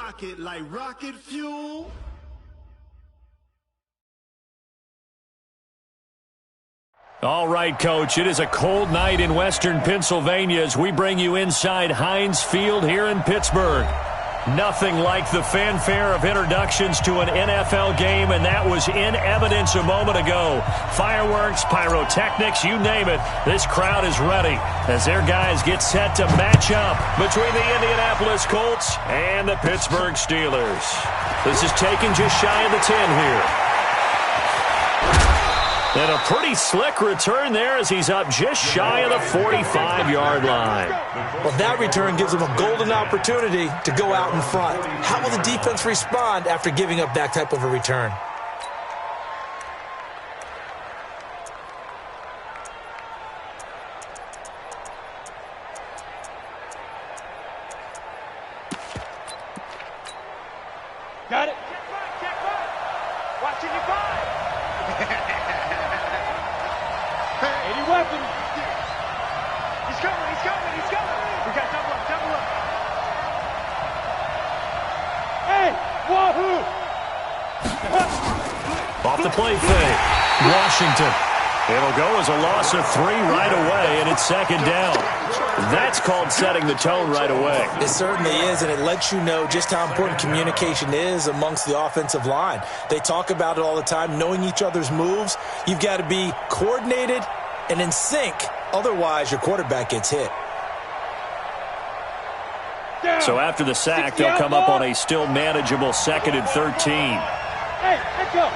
rocket like rocket fuel. All right, Coach, it is a cold night in western Pennsylvania as we bring you inside Heinz Field here in Pittsburgh. Nothing like the fanfare of introductions to an NFL game, and that was in evidence a moment ago. Fireworks, pyrotechnics, you name it. This crowd is ready as their guys get set to match up between the Indianapolis Colts and the Pittsburgh Steelers. This is taken just shy of the 10 here. And a pretty slick return there as he's up just shy of the 45-yard line. Well, that return gives him a golden opportunity to go out in front. How will the defense respond after giving up that type of a return? Got it. Check right. Watching you five. Any weapon. He's coming. We got double up. Hey, wahoo! Off the play fake. Washington. It'll go as a loss of 3 right away, and it's second down. That's called setting the tone right away. It certainly is, and it lets you know just how important communication is amongst the offensive line. They talk about it all the time, knowing each other's moves. You've got to be coordinated and in sync. Otherwise, your quarterback gets hit. So after the sack, they'll come up on a still manageable 2nd and 13. Hey, let's go.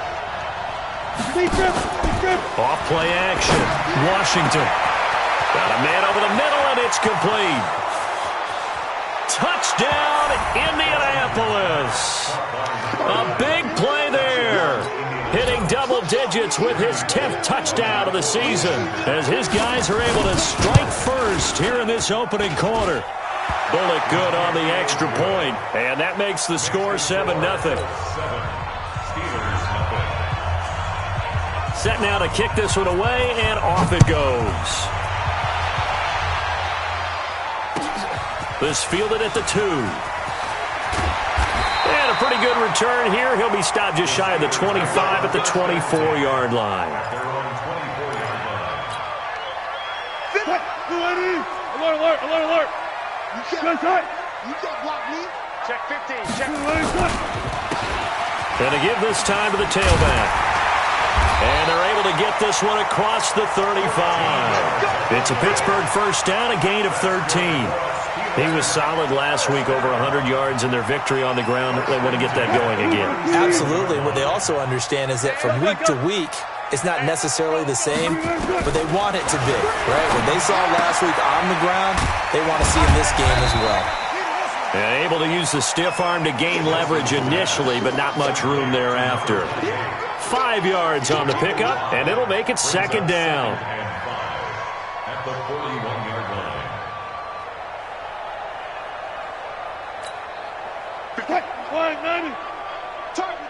Off play action. Washington. Got a man over the middle, and it's complete. Touchdown, Indianapolis. A big play there. Hitting double digits with his 10th touchdown of the season as his guys are able to strike first here in this opening quarter. Bullet good on the extra point, and that makes the score 7-0. Set now to kick this one away, and off it goes. This fielded at the 2. And a pretty good return here. He'll be stopped just shy of the 25 at the 24-yard line. Alert. You can't block me. Check 15. And to give this time to the tailback. And they're able to get this one across the 35. It's a Pittsburgh first down, a gain of 13. He was solid last week, over 100 yards in their victory on the ground. They want to get that going again. Absolutely. What they also understand is that from week to week, it's not necessarily the same, but they want it to be, right? When they saw last week on the ground, they want to see in this game as well. And able to use the stiff arm to gain leverage initially, but not much room thereafter. 5 yards on the pickup, and it'll make it second down. At the 41-yard line. Flying 90. Target.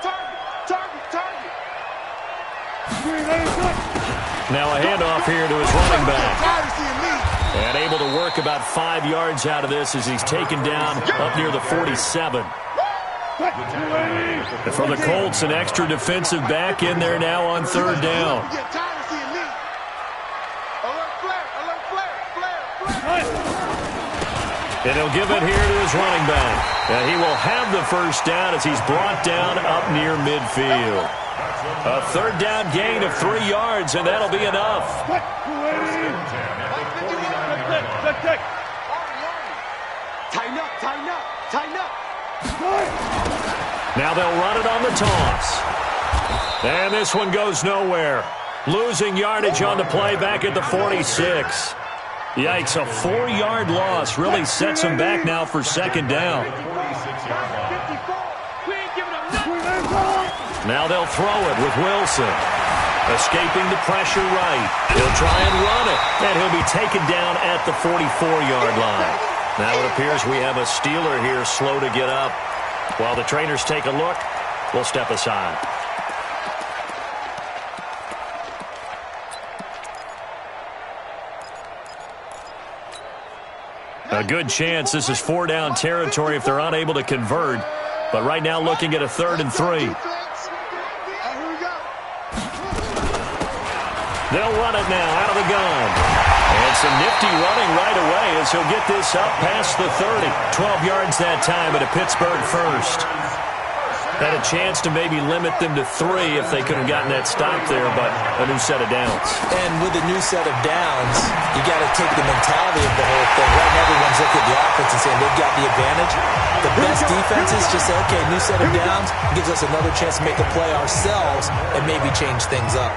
Now a handoff here to his running back. And able to work about 5 yards out of this as he's taken down up near the 47. And for the Colts, an extra defensive back in there now on third down. And he'll give it here to his running back. And he will have the first down as he's brought down up near midfield. A third down gain of 3 yards, and that'll be enough. Tighten up. Now they'll run it on the toss. And this one goes nowhere. Losing yardage on the play back at the 46. Yikes, a 4-yard loss really sets him back now for second down. Now they'll throw it with Wilson. Escaping the pressure right. He'll try and run it. And he'll be taken down at the 44-yard line. Now it appears we have a Steeler here slow to get up. While the trainers take a look, we'll step aside. A good chance this is 4-down territory if they're unable to convert. But right now looking at a 3rd and 3. They'll run it now out of the gun. And some nifty running right away as he'll get this up past the 30. 12 yards that time at a Pittsburgh first. Had a chance to maybe limit them to 3 if they could have gotten that stop there, but a new set of downs. And with a new set of downs, you got to take the mentality of the whole thing. Right now, everyone's looking at the offense and saying they've got the advantage. The best defenses just say, okay, new set of downs gives us another chance to make a play ourselves and maybe change things up.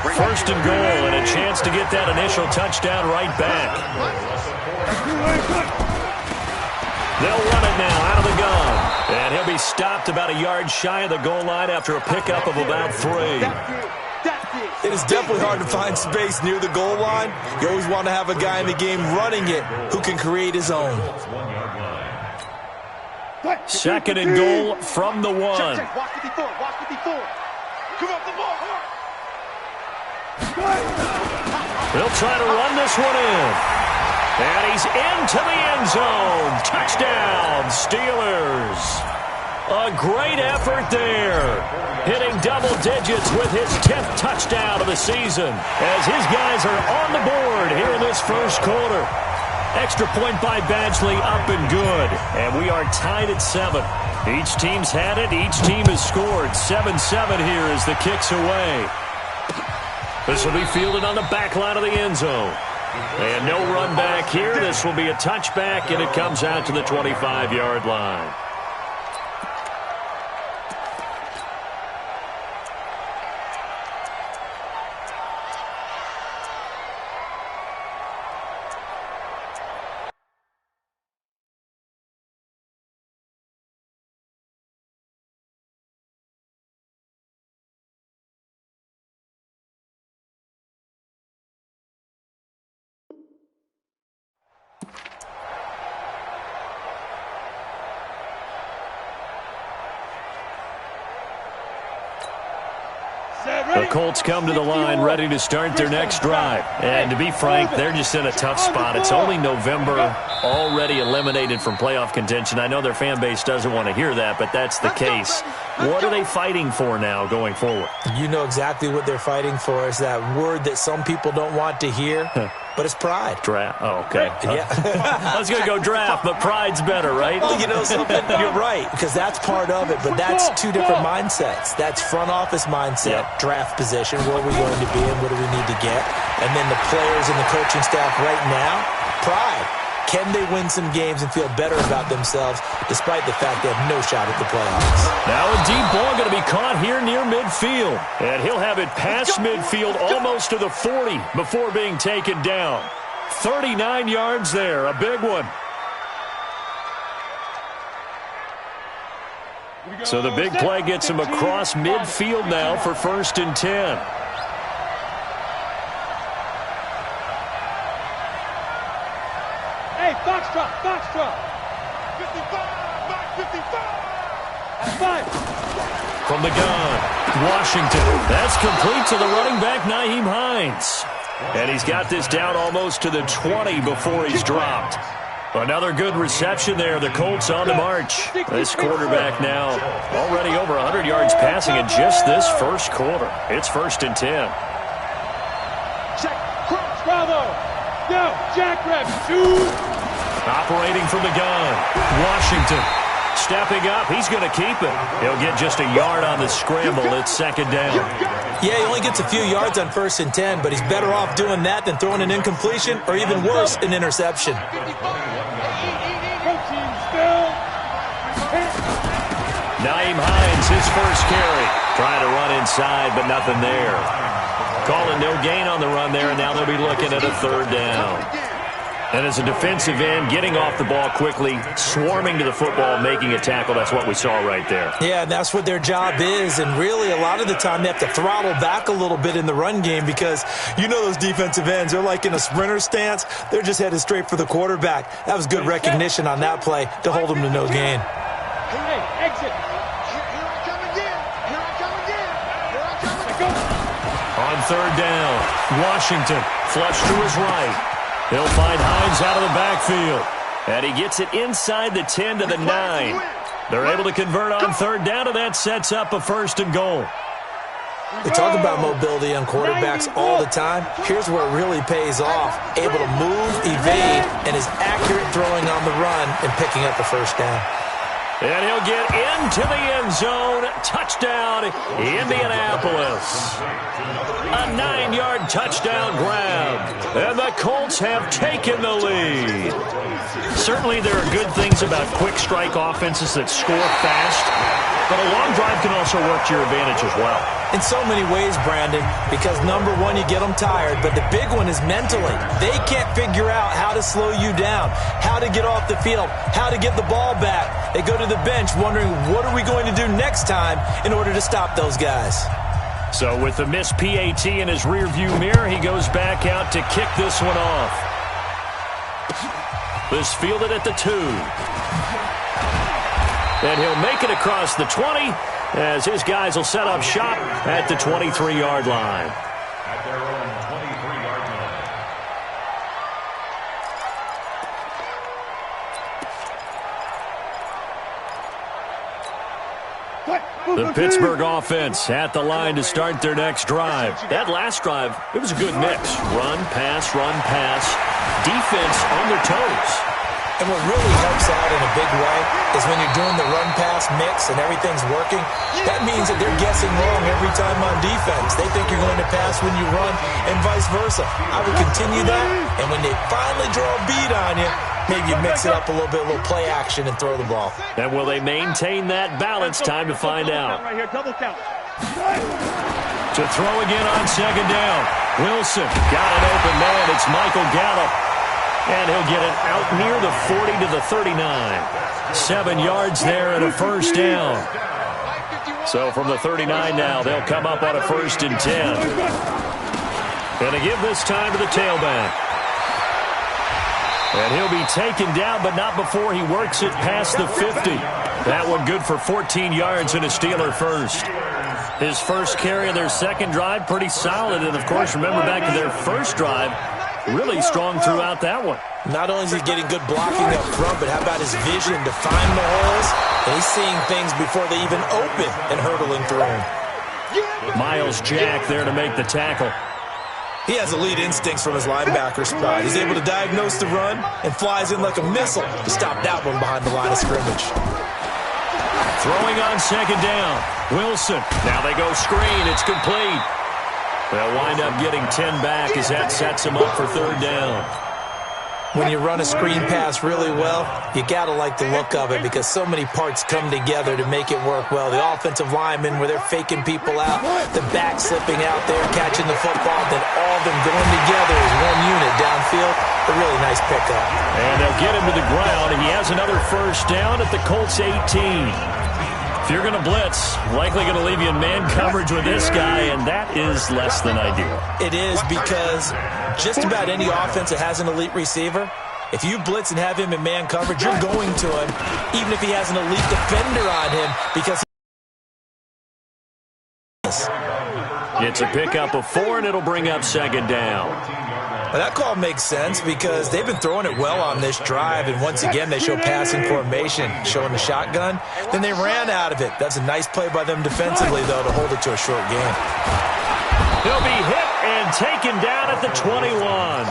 1st and goal, and a chance to get that initial touchdown right back. They'll run it now out of the gun. And he'll be stopped about a yard shy of the goal line after a pickup of about 3. It is definitely hard to find space near the goal line. You always want to have a guy in the game running it who can create his own. 2nd and goal from the 1. Watch 54. Watch 54. Come up the ball. They'll try to run this one in. And he's into the end zone. Touchdown, Steelers. A great effort there. Hitting double digits with his 10th touchdown of the season as his guys are on the board here in this first quarter. Extra point by Badgley up and good. And we are tied at 7. Each team's had it. Each team has scored. 7-7 here as the kick's away. This will be fielded on the back line of the end zone. And no run back here. This will be a touchback, and it comes out to the 25-yard line. The Colts come to the line ready to start their next drive. And to be frank, they're just in a tough spot. It's only November, already eliminated from playoff contention. I know their fan base doesn't want to hear that, but that's the case. What are they fighting for now going forward? You know exactly what they're fighting for. Is that word that some people don't want to hear, but it's pride. Draft. Oh, okay. Yeah. I was going to go draft, but pride's better, right? Well, you know something? You're right, because that's part of it, but that's two different mindsets. That's front office mindset, draft position, where are we going to be and what do we need to get? And then the players and the coaching staff right now, pride. Can they win some games and feel better about themselves despite the fact they have no shot at the playoffs? Now a deep ball going to be caught here near midfield. And he'll have it past midfield almost to the 40 before being taken down. 39 yards there, a big one. So the big play gets him across midfield now for 1st and 10. Hey, Foxtrot, Foxtrot. 55, back 55. That's 5. From the gun, Washington. That's complete to the running back, Nyheim Hines. And he's got this down almost to the 20 before he's dropped. Another good reception there. The Colts on the march. This quarterback now already over 100 yards passing in just this first quarter. It's 1st and 10. Check, cross, bravo. Go, jackrabbit, shoot. Operating from the gun, Washington. Stepping up, he's going to keep it. He'll get just a yard on the scramble. It's 2nd down. Yeah, he only gets a few yards on 1st and 10, but he's better off doing that than throwing an incompletion or even worse, an interception. Nyheim Hines, his first carry. Trying to run inside, but nothing there. Calling no gain on the run there, and now they'll be looking at a 3rd down. And as a defensive end, getting off the ball quickly, swarming to the football, making a tackle, that's what we saw right there. Yeah, that's what their job is, and really a lot of the time they have to throttle back a little bit in the run game because you know those defensive ends, they're like in a sprinter stance. They're just headed straight for the quarterback. That was good recognition on that play to hold them to no gain. Hey, exit. Here I come again. Here I come again. Here I come again. On 3rd down, Washington flush to his right. He'll find Hines out of the backfield. And he gets it inside the 10 to the 9. They're able to convert on third down, and that sets up a 1st and goal. We talk about mobility on quarterbacks all the time. Here's where it really pays off. Able to move, evade, and is accurate throwing on the run and picking up the 1st down. And he'll get into the end zone. Touchdown, Indianapolis. A 9-yard touchdown grab. And the Colts have taken the lead. Certainly there are good things about quick strike offenses that score fast. But a long drive can also work to your advantage as well. In so many ways, Brandon, because number one, you get them tired, but the big one is mentally. They can't figure out how to slow you down, how to get off the field, how to get the ball back. They go to the bench wondering, what are we going to do next time in order to stop those guys? So with the missed PAT in his rearview mirror, he goes back out to kick this one off. This fielded at the 2. And he'll make it across the 20 as his guys will set up shop at the 23-yard line. At their own 23-yard line. The Pittsburgh offense at the line to start their next drive. That last drive, it was a good mix. Run, pass, defense on their toes. And what really helps out in a big way is when you're doing the run-pass mix and everything's working, that means that they're guessing wrong every time on defense. They think you're going to pass when you run and vice versa. I would continue that, and when they finally draw a beat on you, maybe you mix it up a little bit, a little play action, and throw the ball. And will they maintain that balance? Time to find out. Right here, double count. To throw again on 2nd down. Wilson got an open man. It's Michael Gallup. And he'll get it out near the 40 to the 39. 7 yards there and a 1st down. So from the 39 now, they'll come up on a 1st and 10. Going to give this time to the tailback. And he'll be taken down, but not before he works it past the 50. That one good for 14 yards and a Steeler first. His first carry of their second drive, pretty solid. And, of course, remember back to their first drive, really strong throughout that one. Not only is he getting good blocking up front, but how about his vision to find the holes? And he's seeing things before they even open and hurdling through them. Miles Jack there to make the tackle. He has elite instincts from his linebacker spot. He's able to diagnose the run and flies in like a missile to stop that one behind the line of scrimmage. Throwing on 2nd down. Wilson. Now they go screen. It's complete. They'll wind up getting 10 back as that sets him up for 3rd down. When you run a screen pass really well, you got to like the look of it because so many parts come together to make it work well. The offensive linemen, where they're faking people out, the back slipping out there, catching the football, then all of them going together as one unit downfield. A really nice pickup. And they'll get him to the ground. He has another 1st down at the Colts 18. If you're going to blitz, likely going to leave you in man coverage with this guy, and that is less than ideal. It is because just about any offense that has an elite receiver, if you blitz and have him in man coverage, you're going to him, even if he has an elite defender on him, because it's a pickup of 4, and it'll bring up 2nd down. Well, that call makes sense because they've been throwing it well on this drive, and once again they show passing formation, showing the shotgun. Then they ran out of it. That's a nice play by them defensively, though, to hold it to a short game. He'll be hit and taken down at the 21.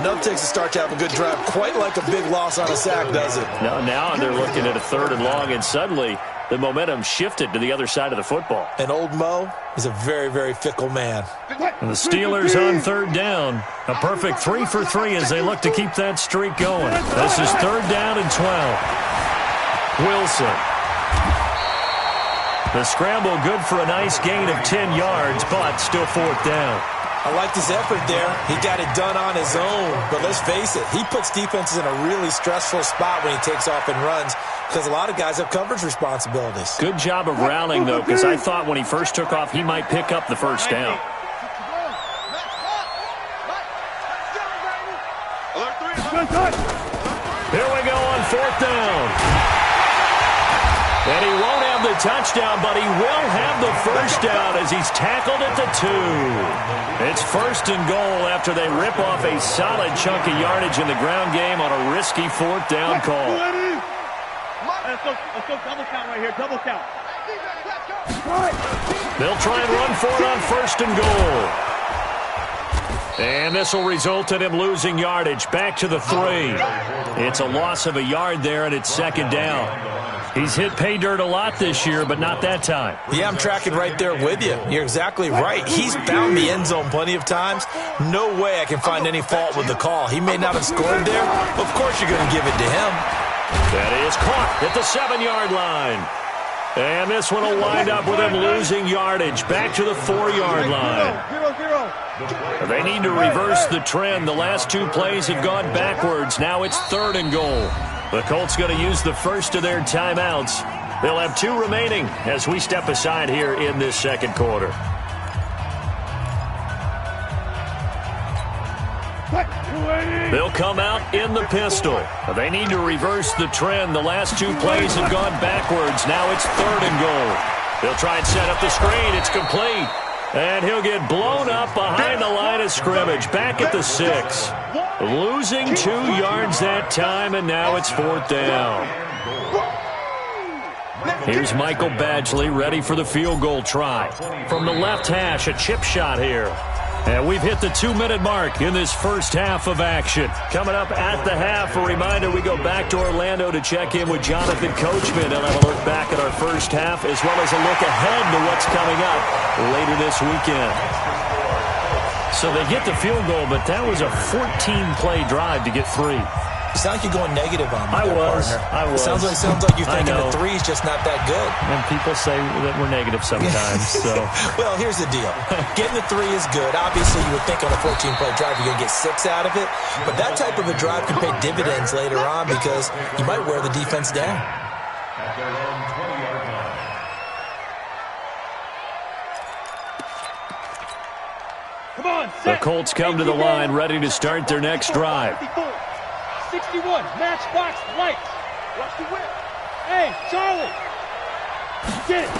Enough takes a start to have a good drive, quite like a big loss on a sack, does it? No, now they're looking at a 3rd and long, and suddenly the momentum shifted to the other side of the football. And old Mo is a very, very fickle man. And the Steelers on 3rd down. A perfect 3 for 3 as they look to keep that streak going. This is 3rd down and 12. Wilson. The scramble good for a nice gain of 10 yards, but still 4th down. I liked his effort there. He got it done on his own. But let's face it, he puts defenses in a really stressful spot when he takes off and runs because a lot of guys have coverage responsibilities. Good job of rallying, though, because I thought when he first took off, he might pick up the 1st down. Here we go on 4th down. And he won't have the touchdown, but he will have the 1st down as he's tackled at the 2. It's 1st and goal after they rip off a solid chunk of yardage in the ground game on a risky 4th down call. Let's go double count right here. Double count. They'll try and run for it on 1st and goal. And this will result in him losing yardage. Back to the 3. It's a loss of a yard there, and it's 2nd down. He's hit pay dirt a lot this year, but not that time. Yeah, I'm tracking right there with you. You're exactly right. He's found the end zone plenty of times. No way I can find any fault with the call. He may not have scored there. Of course you're going to give it to him. That is caught at the 7-yard line. And this one will wind up with him losing yardage. Back to the 4-yard line. 0-0. They need to reverse the trend. The last 2 plays have gone backwards. Now it's 3rd and goal. The Colts going to use the first of their timeouts. They'll have 2 remaining as we step aside here in this 2nd quarter. They'll come out in the pistol. They need to reverse the trend. The last 2 plays have gone backwards. Now it's 3rd and goal. They'll try and set up the screen. It's complete. And he'll get blown up behind the line of scrimmage. Back at the 6. Losing 2 yards that time, and now it's 4th down. Here's Michael Badgley ready for the field goal try. From the left hash, a chip shot here. And we've hit the 2-minute mark in this first half of action. Coming up at the half, a reminder, we go back to Orlando to check in with Jonathan Coachman. He'll have a look back at our first half as well as a look ahead to what's coming up later this weekend. So they get the field goal, but that was a 14-play drive to get 3. You sound like you're going negative on me. I was. It sounds like you're thinking the 3 is just not that good. And people say that we're negative sometimes. So, well, here's the deal. Getting the 3 is good. Obviously, you would think on a 14-play drive you're going to get 6 out of it. But that type of a drive can pay dividends later on because you might wear the defense down. At their own 20-yard line. Come on, the set. Colts come to the line ready to start their next drive. 61, matchbox, lights. Watch the whip. Hey, Charlie. Get it.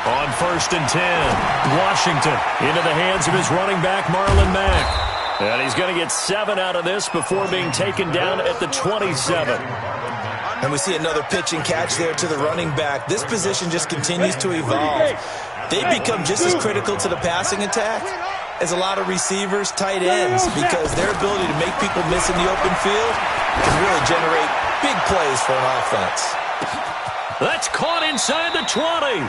On 1st and 10, Washington into the hands of his running back, Marlon Mack. And he's going to get 7 out of this before being taken down at the 27. And we see another pitch and catch there to the running back. This position just continues to evolve. They become just as critical to the passing attack as a lot of receivers, tight ends, because their ability to make people miss in the open field can really generate big plays for an offense. That's caught inside the 20.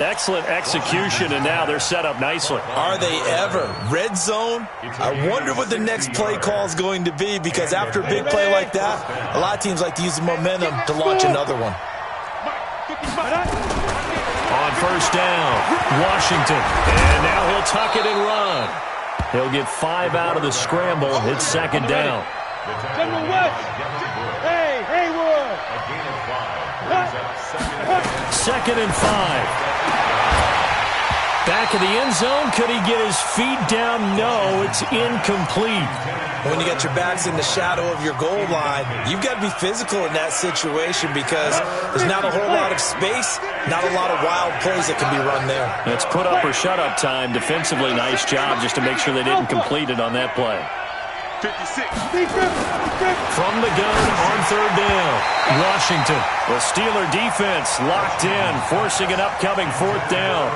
Excellent execution, and now they're set up nicely. Are they ever? Red zone? I wonder what the next play call is going to be, because after a big play like that, a lot of teams like to use the momentum to launch another one. On 1st down, Washington. And now he'll tuck it and run. He'll get 5 out of the scramble. It's 2nd down. General West. Hey, Haywood. A gain of 5. 2nd and 5. Back of the end zone. Could he get his feet down? No, it's incomplete. When you got your backs in the shadow of your goal line, you've got to be physical in that situation because there's not a whole lot of space, not a lot of wild plays that can be run there. It's put up or shut up time. Defensively, nice job just to make sure they didn't complete it on that play. 56. From the gun on 3rd down, Washington. The Steeler defense locked in, forcing an upcoming 4th down.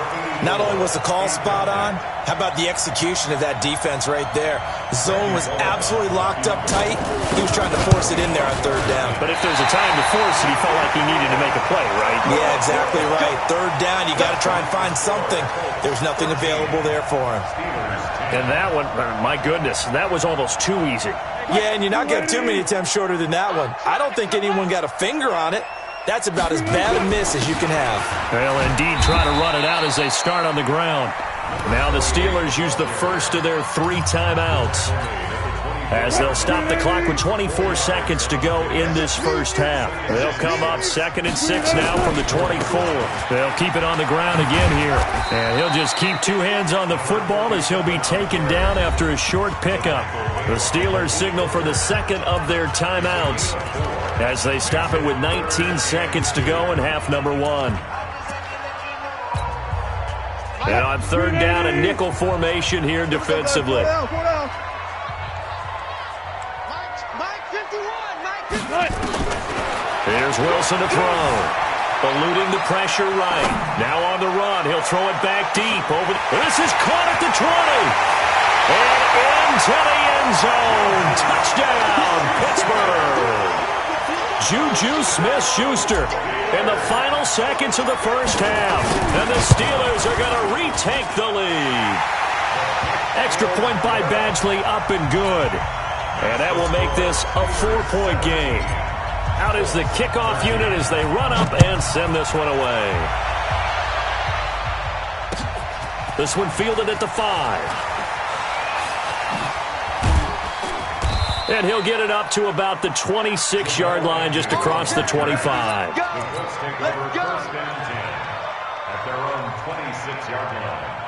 Not only was the call spot on, how about the execution of that defense right there? The zone was absolutely locked up tight. He was trying to force it in there on 3rd down. But if there's a time to force it, he felt like he needed to make a play, right? Yeah, exactly right. 3rd down, you got to try and find something. There's nothing available there for him. And that one, my goodness, that was almost too easy. Yeah, and you're not getting too many attempts shorter than that one. I don't think anyone got a finger on it. That's about as bad a miss as you can have. Well, indeed, try to run it out as they start on the ground. Now the Steelers use the first of their 3 timeouts as they'll stop the clock with 24 seconds to go in this first half. They'll come up 2nd and 6 now from the 24. They'll keep it on the ground again here. And he'll just keep 2 hands on the football as he'll be taken down after a short pickup. The Steelers signal for the 2nd of their timeouts as they stop it with 19 seconds to go in half number 1. And on 3rd down, a nickel formation here defensively. Here's Wilson to throw. Eluding the pressure right. Now on the run. He'll throw it back deep. This is caught at the 20. And into the end zone. Touchdown, Pittsburgh. Juju Smith-Schuster in the final seconds of the first half. And the Steelers are going to retake the lead. Extra point by Badgley, up and good. And that will make this a 4-point game. Out is the kickoff unit as they run up and send this one away. This one fielded at the 5. And he'll get it up to about the 26-yard line just across the 25. Let's take over first down 10 at their own 26-yard line.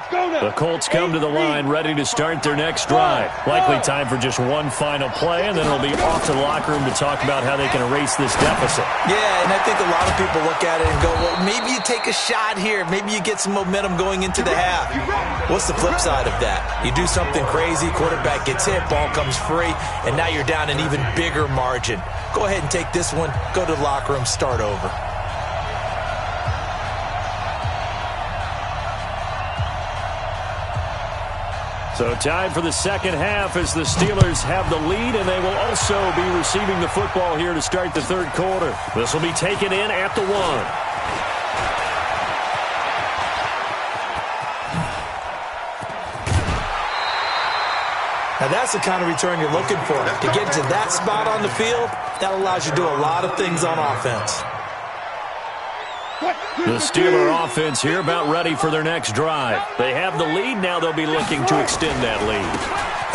The Colts come to the line ready to start their next drive. Likely time for just one final play, and then it'll be off to the locker room to talk about how they can erase this deficit. Yeah, and I think a lot of people look at it and go, well, maybe you take a shot here. Maybe you get some momentum going into the half. What's the flip side of that? You do something crazy, quarterback gets hit, ball comes free, and now you're down an even bigger margin. Go ahead and take this one, go to the locker room, start over. So time for the second half as the Steelers have the lead, and they will also be receiving the football here to start the third quarter. This will be taken in at the 1. Now that's the kind of return you're looking for. To get to that spot on the field, that allows you to do a lot of things on offense. The Steeler offense here about ready for their next drive. They have the lead. Now they'll be looking to extend that lead.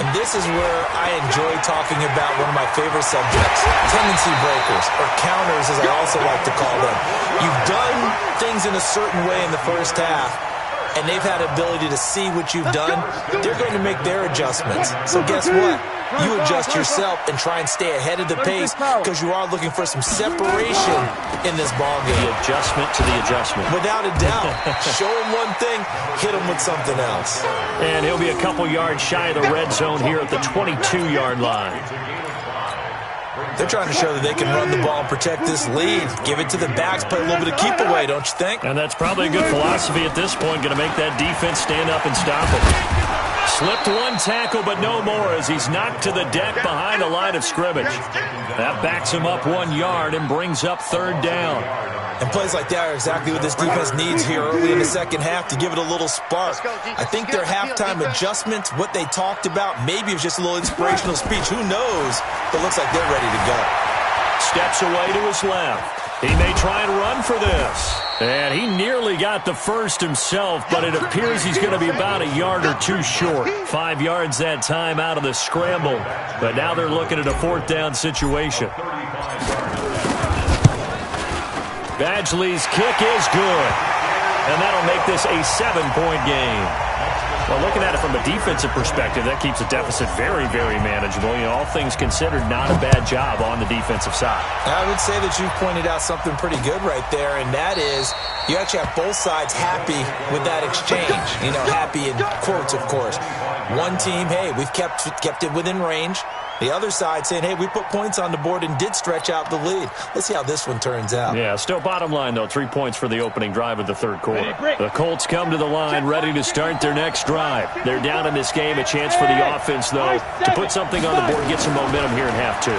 And this is where I enjoy talking about one of my favorite subjects, tendency breakers, or counters as I also like to call them. You've done things in a certain way in the first half, and they've had the ability to see what you've done. They're going to make their adjustments. So guess what? You adjust yourself and try and stay ahead of the pace because you are looking for some separation in this ballgame. The adjustment to the adjustment. Without a doubt. Show them one thing, hit them with something else. And he'll be a couple yards shy of the red zone here at the 22-yard line. They're trying to show that they can run the ball and protect this lead. Give it to the backs, play a little bit of keep away, don't you think? And that's probably a good philosophy at this point, going to make that defense stand up and stop it. Slipped one tackle, but no more as he's knocked to the deck behind the line of scrimmage. That backs him up 1 yard and brings up third down. And plays like that are exactly what this defense needs here early in the second half to give it a little spark. I think their halftime adjustments, what they talked about, maybe it was just a little inspirational speech. Who knows? But it looks like they're ready to go. Steps away to his left. He may try and run for this. And he nearly got the first himself, but it appears he's going to be about a yard or two short. 5 yards that time out of the scramble. But now they're looking at a fourth down situation. Badgley's kick is good. And that'll make this a 7-point game. Well, looking at it from a defensive perspective, that keeps the deficit very, very manageable. You know, all things considered, not a bad job on the defensive side. I would say that you've pointed out something pretty good right there, and that is you actually have both sides happy with that exchange. You know, happy in quotes, of course. One team, hey, we've kept it within range. The other side saying, hey, we put points on the board and did stretch out the lead. Let's see how this one turns out. Yeah, still bottom line, though, 3 points for the opening drive of the third quarter. The Colts come to the line ready to start their next drive. They're down in this game. A chance for the offense, though, to put something on the board and get some momentum here in half two.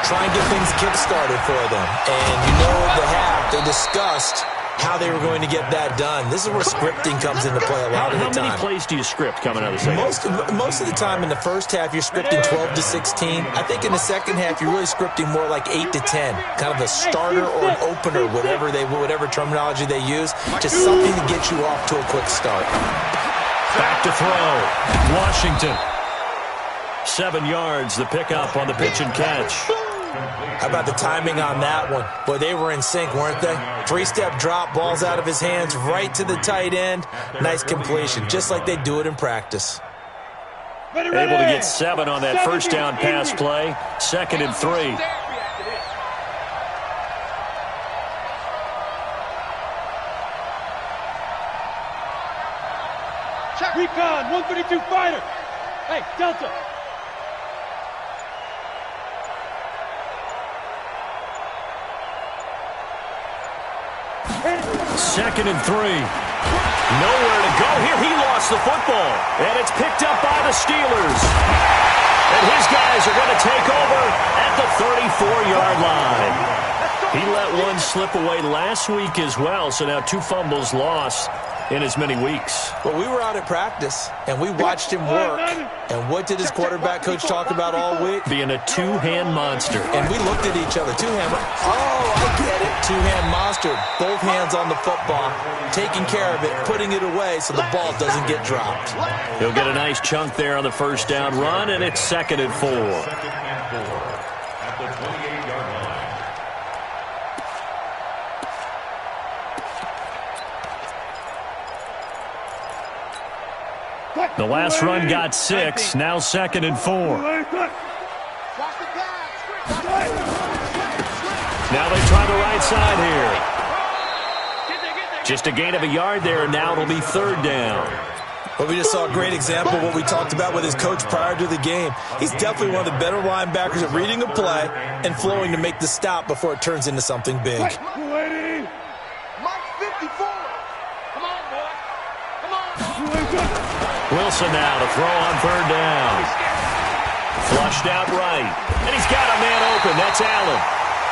Try and get things kick-started for them. And you know at the half, they discussed how they were going to get that done. This is where scripting comes into play a lot of the time. How many plays do you script coming out of the second? Most of the time in the first half, you're scripting 12 to 16. I think in the second half, you're really scripting more like 8 to 10. Kind of a starter or an opener, whatever terminology they use. Just something to get you off to a quick start. Back to throw. Washington. 7 yards, the pickup on the pitch and catch. How about the timing on that one? Boy, they were in sync, weren't they? 3-step drop, ball's out of his hands, right to the tight end. Nice completion, just like they do it in practice. Able to get 7 on that first down pass play. 2nd and 3. Recon, 132 fighter. Hey, Delta. 2nd and 3. Nowhere to go here. He lost the football. And it's picked up by the Steelers. And his guys are going to take over at the 34-yard line. He let one slip away last week as well, so now 2 fumbles lost in as many weeks. Well, we were out at practice, and we watched him work. And what did his quarterback coach talk about all week? Being a two-hand monster. And we looked at each other. Two-hand. Oh, I get it. Two-hand monster. Both hands on the football, taking care of it, putting it away so the ball doesn't get dropped. He'll get a nice chunk there on the first down run, and it's 2nd and 4. 2nd and 4 at the 28-yard line. The last run got 6. Now 2nd and 4. Now they try the right side here. Just a gain of a yard there, and now it'll be 3rd down. Well, we just saw a great example of what we talked about with his coach prior to the game. He's definitely one of the better linebackers at reading a play and flowing to make the stop before it turns into something big. Mike 54. Come on, boy. Come on. Wilson now to throw on 3rd down. Flushed out right. And he's got a man open. That's Allen.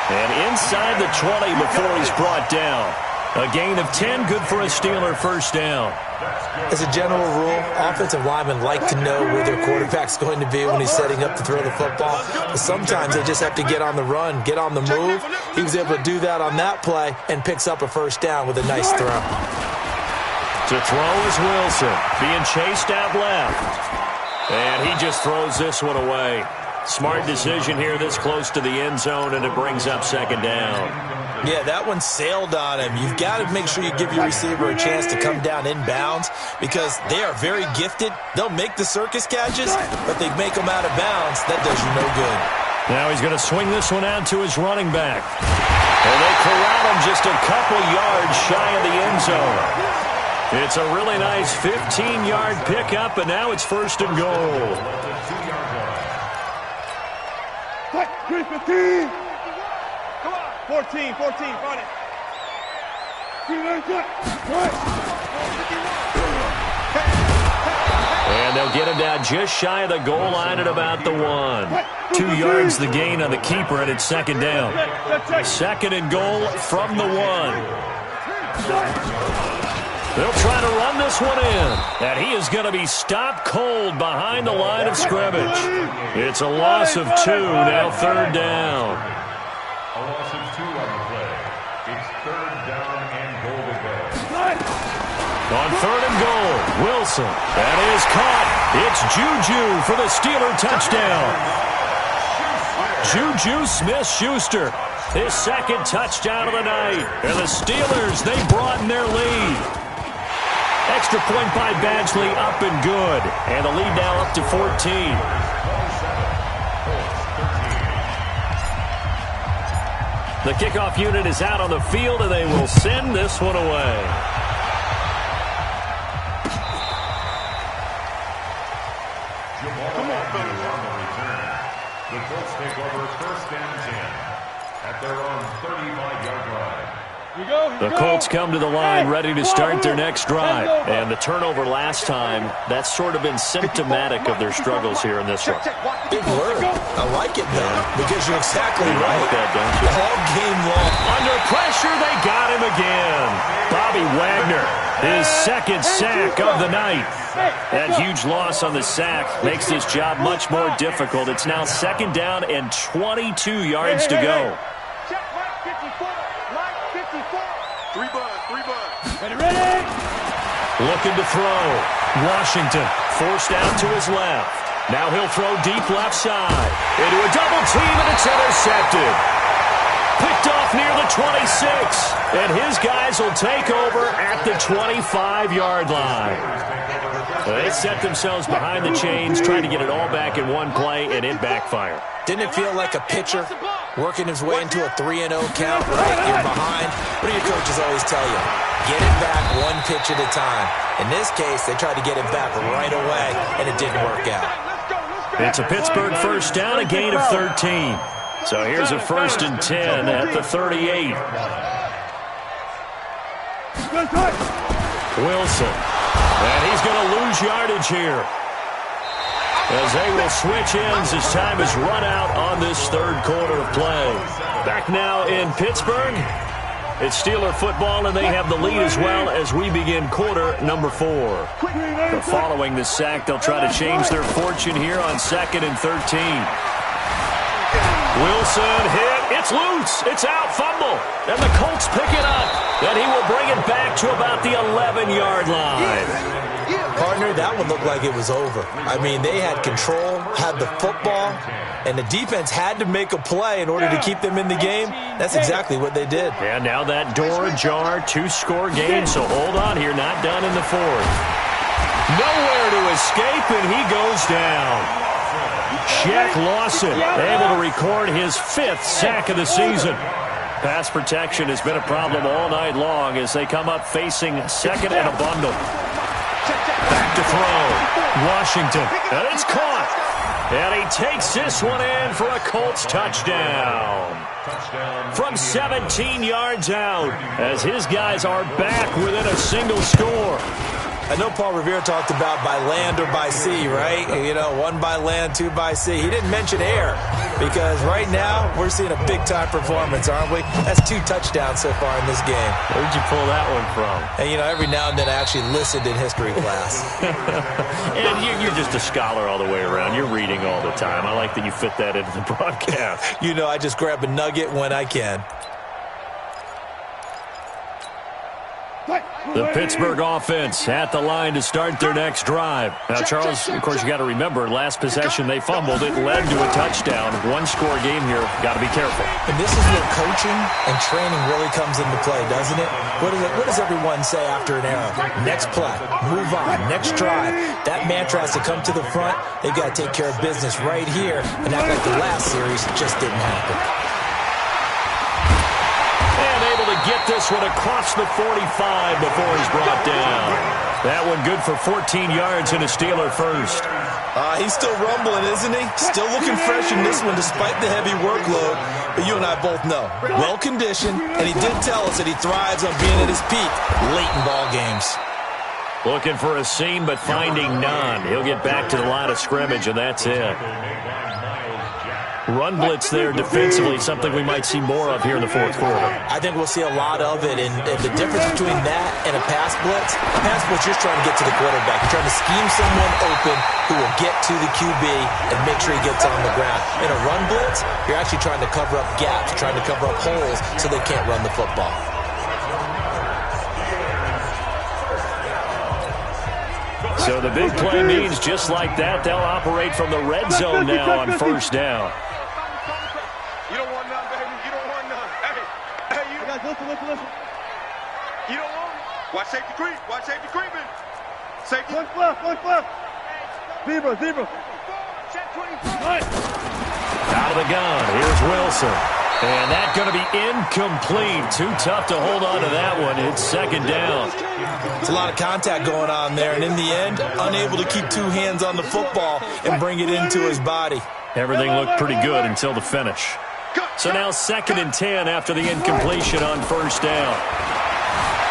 And inside the 20 before he's brought down. A gain of 10, good for a Steeler first down. As a general rule, offensive linemen like to know where their quarterback's going to be when he's setting up to throw the football. But sometimes they just have to get on the run, get on the move. He was able to do that on that play and picks up a first down with a nice throw. To throw is Wilson, being chased out left. And he just throws this one away. Smart decision here this close to the end zone, and it brings up 2nd down. Yeah, that one sailed on him. You've got to make sure you give your receiver a chance to come down inbounds because they are very gifted. They'll make the circus catches, but they make them out of bounds. That does you no good. Now he's going to swing this one out to his running back. And they corral him just a couple yards shy of the end zone. It's a really nice 15-yard pickup, and now it's 1st and goal. 315. Come on. 14, front it. And they'll get him down just shy of the goal line at about the 1. 2 yards the gain on the keeper, and it's 2nd down. 2nd and goal from the 1. They'll try to run this one in, and he is going to be stopped cold behind the line of scrimmage. It's a loss of 2, now 3rd down. A loss of 2 on the play. It's 3rd down and goal to go. On 3rd and goal, Wilson. That is caught. It's Juju for the Steeler touchdown. Juju Smith-Schuster, his 2nd touchdown of the night. And the Steelers, they broaden their lead. Extra point by Badgley, up and good. And the lead now up to 14. The kickoff unit is out on the field, and they will send this one away. Come on, fellas. On the return. The Colts take over 1st and 10 at their own 35-yard line. The Colts come to the line ready to start their next drive. And the turnover last time, that's sort of been symptomatic of their struggles here in this one. Big word. I like it, though, because you're exactly right. Like that, don't you? All game long. Under pressure, they got him again. Bobby Wagner, his 2nd sack of the night. That huge loss on the sack makes this job much more difficult. It's now 2nd down and 22 yards to go. Ready? Looking to throw. Washington forced out to his left. Now he'll throw deep left side. Into a double team, and it's intercepted. Picked off near the 26. And his guys will take over at the 25-yard line. They set themselves behind the chains, trying to get it all back in one play, and it backfired. Didn't it feel like a pitcher working his way into a 3-0 count, right? You're behind. What do your coaches always tell you? Get it back one pitch at a time. In this case, they tried to get it back right away, and it didn't work out. It's a Pittsburgh first down, a gain of 13. So here's a 1st and 10 at the 38. Wilson. And he's going to lose yardage here, as they will switch ends as time is run out on this third quarter of play. Back now in Pittsburgh. It's Steeler football, and they have the lead as well as we begin quarter number 4. But following the sack, they'll try to change their fortune here on 2nd and 13. Wilson hit. It's loose. It's out. Fumble. And the Colts pick it up. And he will bring it back to about the 11-yard line. Partner, that one looked like it was over. I mean, they had control, had the football, and the defense had to make a play in order to keep them in the game. That's exactly what they did. And now that door ajar, 2-score game, so hold on here, not done in the 4th. Nowhere to escape, and he goes down. Shaq Lawson able to record his 5th sack of the season. Pass protection has been a problem all night long as they come up facing 2nd and a bundle. Back to throw. Washington. And it's caught. And he takes this one in for a Colts touchdown. From 17 yards out, as his guys are back within a single score. I know Paul Revere talked about by land or by sea, right? You know, 1 by land, 2 by sea. He didn't mention air because right now we're seeing a big-time performance, aren't we? That's 2 touchdowns so far in this game. Where'd you pull that one from? And, you know, every now and then I actually listened in history class. And you're just a scholar all the way around. You're reading all the time. I like that you fit that into the broadcast. You know, I just grab a nugget when I can. The Pittsburgh offense at the line to start their next drive. Now, Charles, of course, you got to remember, last possession they fumbled. It led to a touchdown. 1-score game here. Got to be careful. And this is where coaching and training really comes into play, doesn't it? What does everyone say after an error? Next play. Move on. Next drive. That mantra has to come to the front. They've got to take care of business right here and act like the last series just didn't happen. Get this one across the 45 before he's brought down. That one good for 14 yards and a Steeler first. He's still rumbling, isn't he? Still looking fresh in this one despite the heavy workload. But you and I both know, well-conditioned, and he did tell us that he thrives on being at his peak late in ball games. Looking for a seam, but finding none. He'll get back to the line of scrimmage, and that's it. Run blitz there defensively, something we might see more of here in the 4th quarter. I think we'll see a lot of it, and the difference between that and a pass blitz, you're just trying to get to the quarterback. You're trying to scheme someone open who will get to the QB and make sure he gets on the ground. In a run blitz, you're actually trying to cover up gaps, trying to cover up holes so they can't run the football. So the big play means just like that, they'll operate from the red zone now on 1st down. You don't want none, baby. You don't want none. Hey, you guys, listen. You don't want it. Watch safety creep. Watch safety creeping. Safety. One left. Zebra. Check 25. Out of the gun. Here's Wilson. And that's going to be incomplete. Too tough to hold on to that one. It's 2nd down. It's a lot of contact going on there, and in the end, unable to keep 2 hands on the football and bring it into his body. Everything looked pretty good until the finish. So now 2nd and 10 after the incompletion on 1st down.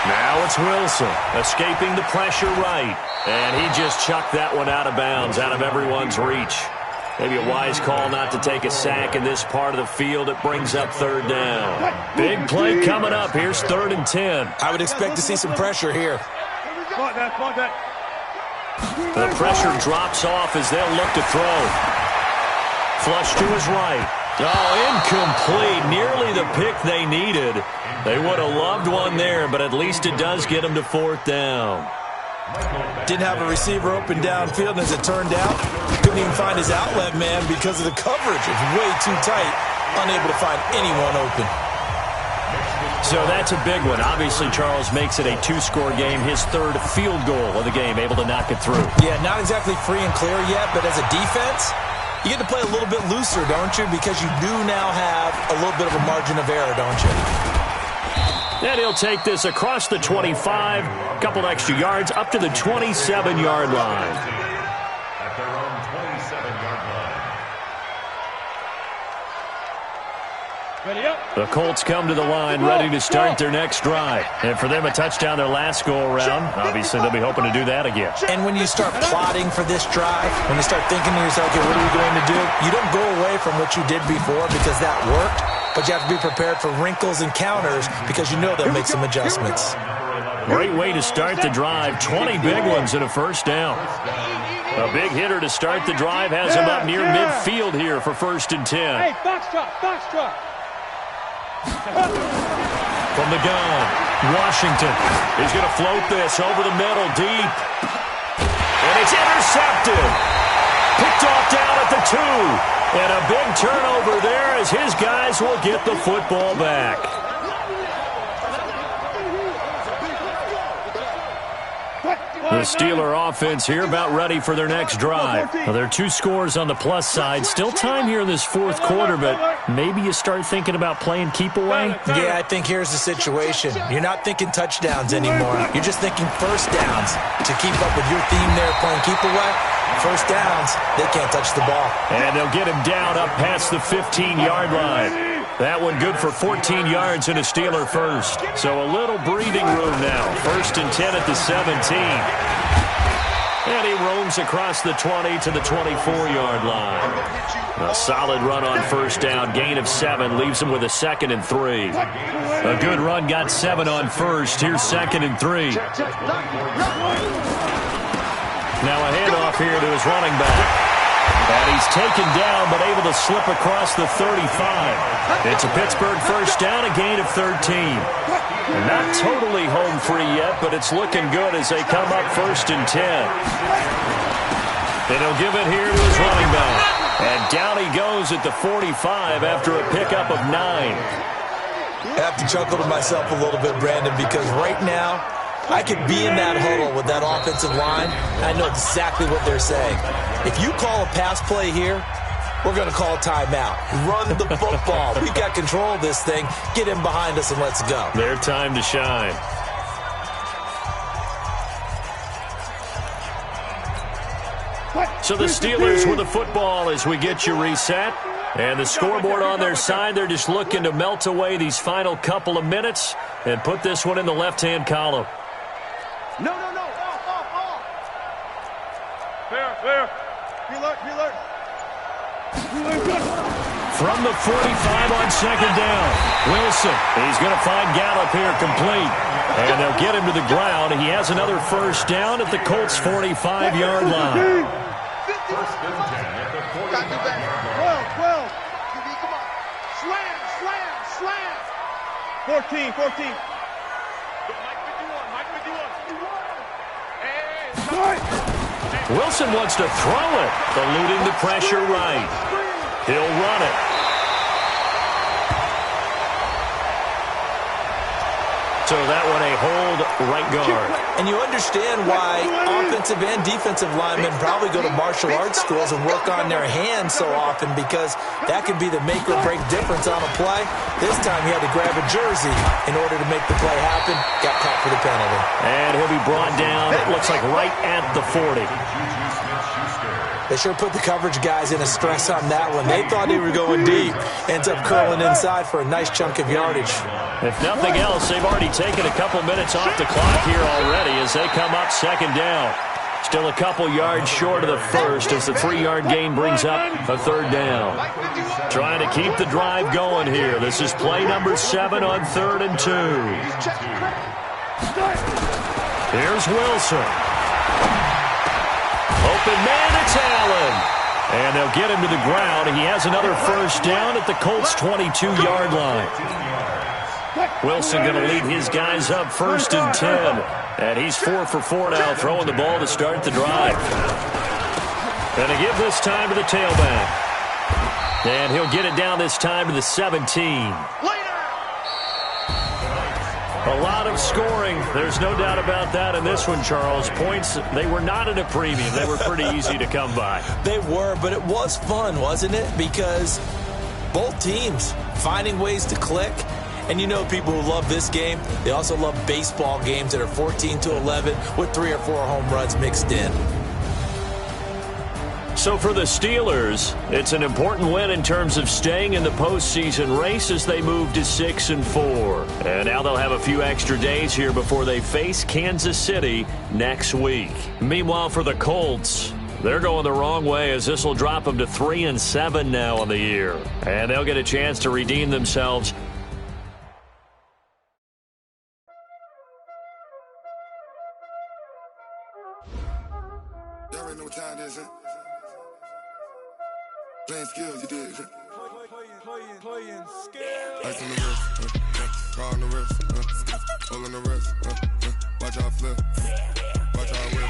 Now it's Wilson escaping the pressure right. And he just chucked that one out of bounds, out of everyone's reach. Maybe a wise call not to take a sack in this part of the field. It brings up 3rd down. Big play coming up. Here's 3rd and 10. I would expect to see some pressure here. The pressure drops off as they'll look to throw. Flush to his right. Oh, incomplete. Nearly the pick they needed. They would have loved one there, but at least it does get them to 4th down. Didn't have a receiver open downfield, and as it turned out, couldn't even find his outlet man because of the coverage. It was way too tight, unable to find anyone open. So that's a big one. Obviously, Charles makes it a 2-score game. His 3rd field goal of the game, able to knock it through. Yeah, not exactly free and clear yet, but as a defense, you get to play a little bit looser, don't you? Because you do now have a little bit of a margin of error, don't you? And he'll take this across the 25, a couple extra yards, up to the 27-yard line. At their own 27-yard line. The Colts come to the line ready to start their next drive. And for them, a touchdown their last go-around. Obviously, they'll be hoping to do that again. And when you start plotting for this drive, when you start thinking to yourself, okay, what are we going to do? You don't go away from what you did before because that worked, but you have to be prepared for wrinkles and counters because you know they'll make some adjustments. Great way to start the drive. 20 big ones and a first down. A big hitter to start the drive has him up near midfield here for 1st and 10. Hey, box truck. From the gun, Washington is going to float this over the middle deep. And it's intercepted. Picked off down at the 2. And a big turnover there as his guys will get the football back. The Steeler offense here about ready for their next drive. Well, there are 2 scores on the plus side. Still time here in this 4th quarter, but maybe you start thinking about playing keep away? Yeah, I think here's the situation. You're not thinking touchdowns anymore. You're just thinking first downs. To keep up with your theme there playing keep away, first downs, they can't touch the ball. And they'll get him down up past the 15-yard line. That one good for 14 yards and a Steeler first. So a little breathing room now. 1st and 10 at the 17. And he roams across the 20 to the 24-yard line. A solid run on first down. Gain of 7 leaves him with a 2nd and 3. A good run got 7 on first. Here's 2nd and 3. Now a handoff here to his running back. And he's taken down, but able to slip across the 35. It's a Pittsburgh first down, a gain of 13. And not totally home free yet, but it's looking good as they come up 1st and 10. And he'll give it here to his running back. And down he goes at the 45 after a pickup of 9. I have to chuckle to myself a little bit, Brandon, because right now, I could be in that huddle with that offensive line. I know exactly what they're saying. If you call a pass play here, we're going to call a timeout. Run the football. We've got control of this thing. Get him behind us and let's go. Their time to shine. So the Steelers with the football as we get you reset. And the scoreboard on their side, they're just looking to melt away these final couple of minutes and put this one in the left-hand column. No. Off. Fair. Reload. From the 45 on 2nd down, Wilson. He's going to find Gallup here complete. And they'll get him to the ground. He has another first down at the Colts' 45-yard line. 1st and 10 at the 45-yard line. 12. Come on. Slam. 14. Wilson wants to throw it, eluding the pressure right. He'll run it. So that one a hold right guard. And you understand why offensive and defensive linemen probably go to martial arts schools and work on their hands so often, because that can be the make or break difference on a play. This time he had to grab a jersey in order to make the play happen. Got caught for the penalty. And he'll be brought down, it looks like right at the 40. They sure put the coverage guys in a stress on that one. They thought they were going deep. Ends up curling inside for a nice chunk of yardage. If nothing else, they've already taken a couple minutes off the clock here already as they come up 2nd down. Still a couple yards short of the first as the 3-yard gain brings up a 3rd down. Trying to keep the drive going here. This is play number 7 on 3rd and 2. Here's Wilson. Open man, it's Allen. And they'll get him to the ground. He has another first down at the Colts' 22-yard line. Wilson going to lead his guys up 1st and 10. And he's 4 for 4 now, throwing the ball to start the drive. And to give this time to the tailback. And he'll get it down this time to the 17. A lot of scoring. There's no doubt about that in this one, Charles. Points, they were not at a premium. They were pretty easy to come by. They were, but it was fun, wasn't it? Because both teams finding ways to click. And you know people who love this game, they also love baseball games that are 14-11 with 3 or 4 home runs mixed in. So for the Steelers, it's an important win in terms of staying in the postseason race as they move to 6-4. And now they'll have a few extra days here before they face Kansas City next week. Meanwhile, for the Colts, they're going the wrong way as this will drop them to 3-7 now on the year. And they'll get a chance to redeem themselves. Y'all already know what time it is, huh? Playing skills, you did. Playing skills. Ice on the wrist, car on the wrist, pull on the wrist, watch out flip, watch out whip.